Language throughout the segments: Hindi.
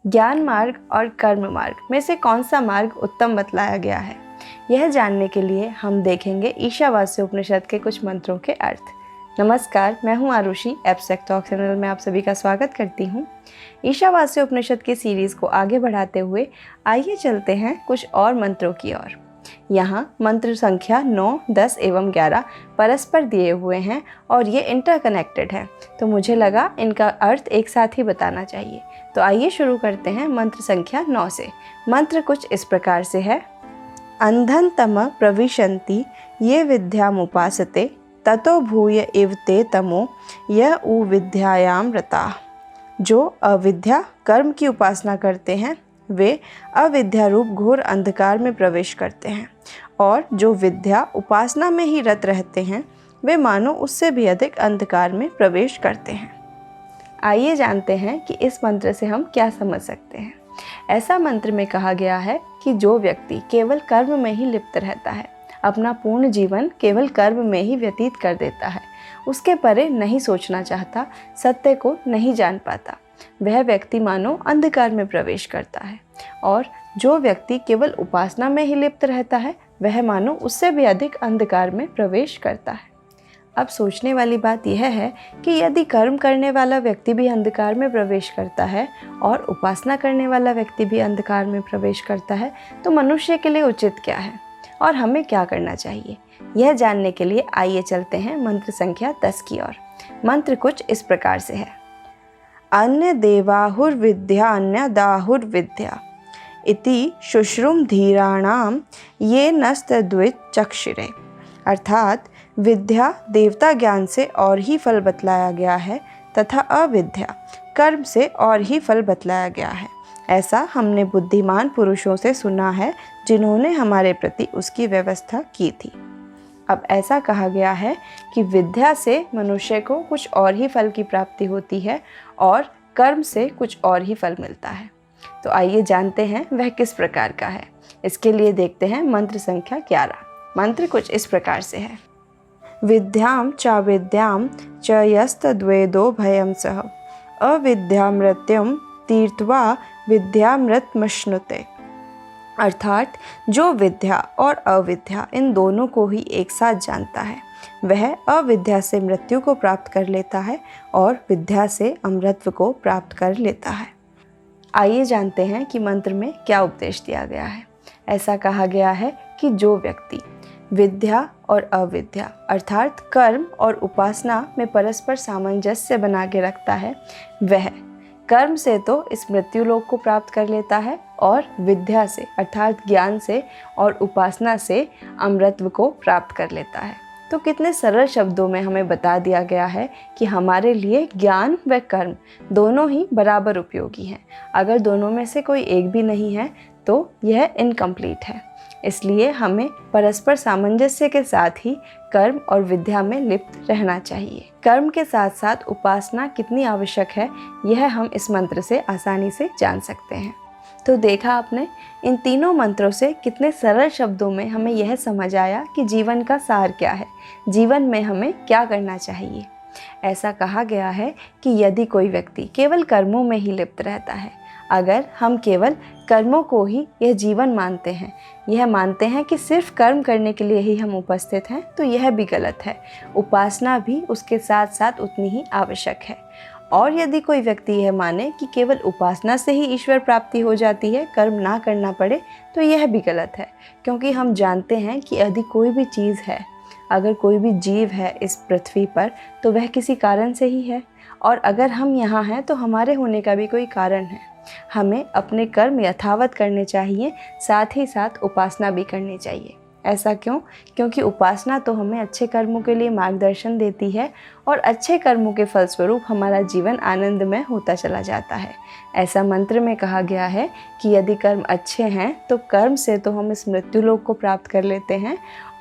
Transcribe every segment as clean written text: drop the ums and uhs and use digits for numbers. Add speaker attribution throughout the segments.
Speaker 1: ज्ञान मार्ग और कर्म मार्ग में से कौन सा मार्ग उत्तम बतलाया गया है? यह जानने के लिए हम देखेंगे ईशावास्य उपनिषद के कुछ मंत्रों के अर्थ। नमस्कार, मैं हूं आरुषि। एब्स्ट्रैक्ट टॉक चैनल में आप सभी का स्वागत करती हूं। ईशावास्य उपनिषद के सीरीज़ को आगे बढ़ाते हुए आइए चलते हैं कुछ और मंत्रों की ओर। यहाँ मंत्र संख्या 9, 10 एवं 11 परस्पर दिए हुए हैं और ये इंटरकनेक्टेड हैं, तो मुझे लगा इनका अर्थ एक साथ ही बताना चाहिए। तो आइए शुरू करते हैं मंत्र संख्या 9 से। मंत्र कुछ इस प्रकार से है। अंधन तम प्रविशन्ति ये विद्यामुपासते ततो भूय इव ते तमो य उ विद्यायाम रता। जो अविद्या कर्म की उपासना करते हैं वे अविद्या रूप घोर अंधकार में प्रवेश करते हैं, और जो विद्या उपासना में ही रत रहते हैं वे मानो उससे भी अधिक अंधकार में प्रवेश करते हैं। आइए जानते हैं कि इस मंत्र से हम क्या समझ सकते हैं। ऐसा मंत्र में कहा गया है कि जो व्यक्ति केवल कर्म में ही लिप्त रहता है, अपना पूर्ण जीवन केवल कर्म में ही व्यतीत कर देता है, उसके परे नहीं सोचना चाहता, सत्य को नहीं जान पाता, वह व्यक्ति मानो अंधकार में प्रवेश करता है। और जो व्यक्ति केवल उपासना में ही लिप्त रहता है वह मानो उससे भी अधिक अंधकार में प्रवेश करता है। अब सोचने वाली बात यह है कि यदि कर्म करने वाला व्यक्ति भी अंधकार में प्रवेश करता है और उपासना करने वाला व्यक्ति भी अंधकार में प्रवेश करता है, तो मनुष्य के लिए उचित क्या है और हमें क्या करना चाहिए? यह जानने के लिए आइए चलते हैं मंत्र संख्या 10 की ओर। मंत्र कुछ इस प्रकार से है। अन्य देवाहुर्विद्या अन्य दाहुर्विद्या इति शुश्रुम धीराणाम ये नस्तद्वित चक्षुरे। अर्थात विद्या देवता ज्ञान से और ही फल बतलाया गया है तथा अविद्या कर्म से और ही फल बतलाया गया है। ऐसा हमने बुद्धिमान पुरुषों से सुना है जिन्होंने हमारे प्रति उसकी व्यवस्था की थी। अब ऐसा कहा गया है कि विद्या से मनुष्य को कुछ और ही फल की प्राप्ति होती है और कर्म से कुछ और ही फल मिलता है। तो आइए जानते हैं वह किस प्रकार का है। इसके लिए देखते हैं मंत्र संख्या 11। मंत्र कुछ इस प्रकार से है। विद्याम च विद्याम च यस्तद्वेदो भयं सह अविद्यामृत्यम तीर्थवा विद्यामृतमश्नुते। अर्थात जो विद्या और अविद्या इन दोनों को ही एक साथ जानता है वह अविद्या से मृत्यु को प्राप्त कर लेता है और विद्या से अमृतत्व को प्राप्त कर लेता है। आइए जानते हैं कि मंत्र में क्या उपदेश दिया गया है। ऐसा कहा गया है कि जो व्यक्ति विद्या और अविद्या अर्थात कर्म और उपासना में परस्पर सामंजस्य बना के रखता है वह कर्म से तो इस मृत्यु लोक को प्राप्त कर लेता है और विद्या से अर्थात ज्ञान से और उपासना से अमृतत्व को प्राप्त कर लेता है। तो कितने सरल शब्दों में हमें बता दिया गया है कि हमारे लिए ज्ञान व कर्म दोनों ही बराबर उपयोगी हैं। अगर दोनों में से कोई एक भी नहीं है तो यह इनकम्प्लीट है। इसलिए हमें परस्पर सामंजस्य के साथ ही कर्म और विद्या में लिप्त रहना चाहिए। कर्म के साथ साथ उपासना कितनी आवश्यक है यह हम इस मंत्र से आसानी से जान सकते हैं। तो देखा आपने, इन तीनों मंत्रों से कितने सरल शब्दों में हमें यह समझ आया कि जीवन का सार क्या है, जीवन में हमें क्या करना चाहिए। ऐसा कहा गया है कि यदि कोई व्यक्ति केवल कर्मों में ही लिप्त रहता है, अगर हम केवल कर्मों को ही यह जीवन मानते हैं, यह मानते हैं कि सिर्फ कर्म करने के लिए ही हम उपस्थित हैं, तो यह भी गलत है। उपासना भी उसके साथ साथ उतनी ही आवश्यक है। और यदि कोई व्यक्ति यह माने कि केवल उपासना से ही ईश्वर प्राप्ति हो जाती है, कर्म ना करना पड़े, तो यह भी गलत है। क्योंकि हम जानते हैं कि यदि कोई भी चीज़ है, अगर कोई भी जीव है इस पृथ्वी पर, तो वह किसी कारण से ही है। और अगर हम यहाँ हैं तो हमारे होने का भी कोई कारण है। हमें अपने कर्म यथावत करने चाहिए, साथ ही साथ उपासना भी करनी चाहिए। ऐसा क्यों? क्योंकि उपासना तो हमें अच्छे कर्मों के लिए मार्गदर्शन देती है और अच्छे कर्मों के फलस्वरूप हमारा जीवन आनंदमय होता चला जाता है। ऐसा मंत्र में कहा गया है कि यदि कर्म अच्छे हैं तो कर्म से तो हम इस मृत्यु लोक को प्राप्त कर लेते हैं,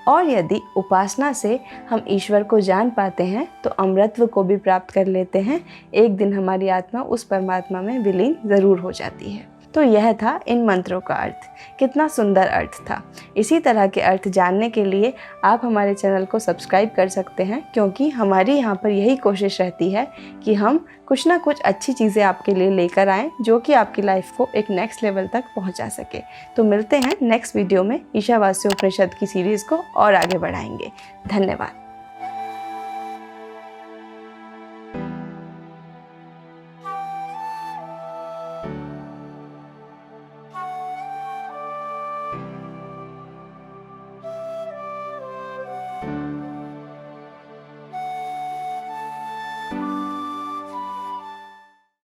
Speaker 1: और यदि उपासना से हम ईश्वर को जान पाते हैं तो अमृतत्व को भी प्राप्त कर लेते हैं। एक दिन हमारी आत्मा उस परमात्मा में विलीन ज़रूर हो जाती है। तो यह था इन मंत्रों का अर्थ। कितना सुंदर अर्थ था। इसी तरह के अर्थ जानने के लिए आप हमारे चैनल को सब्सक्राइब कर सकते हैं, क्योंकि हमारी यहाँ पर यही कोशिश रहती है कि हम कुछ ना कुछ अच्छी चीज़ें आपके लिए लेकर आएँ जो कि आपकी लाइफ को एक नेक्स्ट लेवल तक पहुँचा सके। तो मिलते हैं नेक्स्ट वीडियो में। ईशावास्योपनिषद की सीरीज़ को और आगे बढ़ाएंगे। धन्यवाद।